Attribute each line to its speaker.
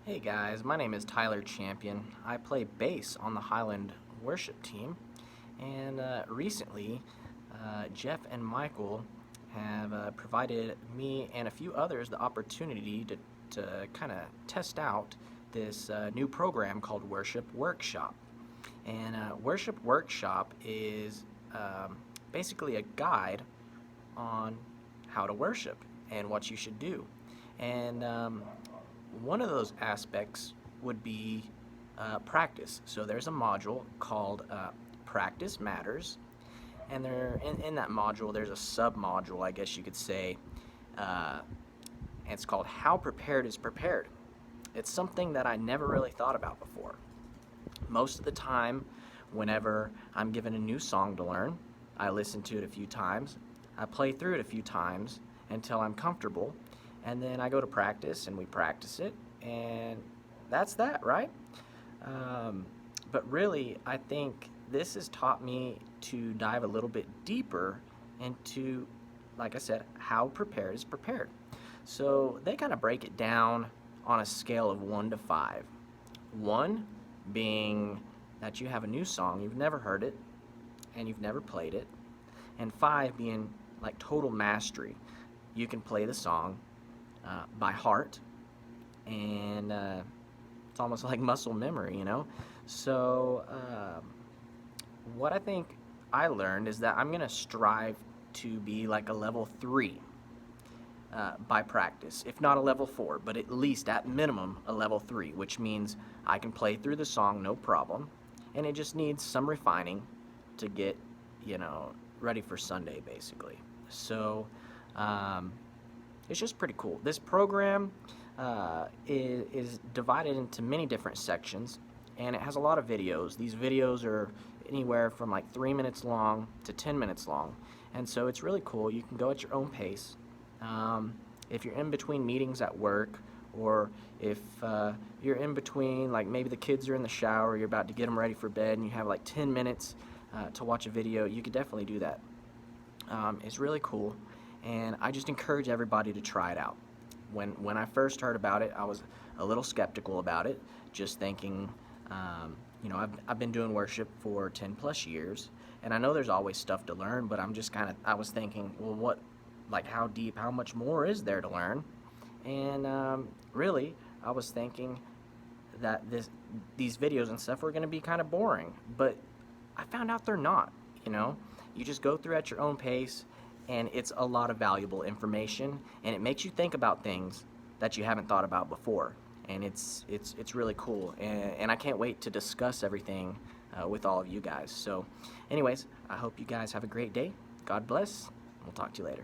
Speaker 1: Hey guys, my name is Tyler Champion. I play bass on the Highland worship team, and recently Jeff and Michael have provided me and a few others the opportunity to kind of test out this new program called Worship Workshop. And Worship Workshop is basically a guide on how to worship and what you should do. And one of those aspects would be practice. So there's a module called Practice Matters, and in that module there's a sub-module, I guess you could say, and it's called How Prepared is Prepared. It's something that I never really thought about before. Most of the time, whenever I'm given a new song to learn, I listen to it a few times, I play through it a few times until I'm comfortable, and then I go to practice and we practice it, and that's that, right? But really, I think this has taught me to dive a little bit deeper into, like I said, how prepared is prepared. So they kind of break it down on a scale of 1 to 5. 1 being that you have a new song, you've never heard it, and you've never played it, and 5 being like total mastery. You can play the song by heart, and it's almost like muscle memory, you know? So what I think I learned is that I'm going to strive to be like a level 3 by practice, if not a level 4, but at least at minimum a level 3, which means I can play through the song no problem, and it just needs some refining to get, ready for Sunday, basically. So it's just pretty cool. This program is divided into many different sections, and it has a lot of videos. These videos are anywhere from like 3 minutes long to 10 minutes long, and so it's really cool. You can go at your own pace. If you're in between meetings at work, or if you're in between, like maybe the kids are in the shower, you're about to get them ready for bed, and you have like 10 minutes to watch a video, you could definitely do that. It's really cool, and I just encourage everybody to try it out. When I first heard about it, I was a little skeptical about it, just thinking, I've been doing worship for 10 plus years, and I know there's always stuff to learn, but I was thinking, well, how deep, how much more is there to learn? And really, I was thinking that these videos and stuff were going to be kind of boring, but I found out they're not. You just go through at your own pace, and it's a lot of valuable information, and it makes you think about things that you haven't thought about before, and it's really cool, and I can't wait to discuss everything with all of you guys. So anyways, I hope you guys have a great day. God bless. We'll talk to you later.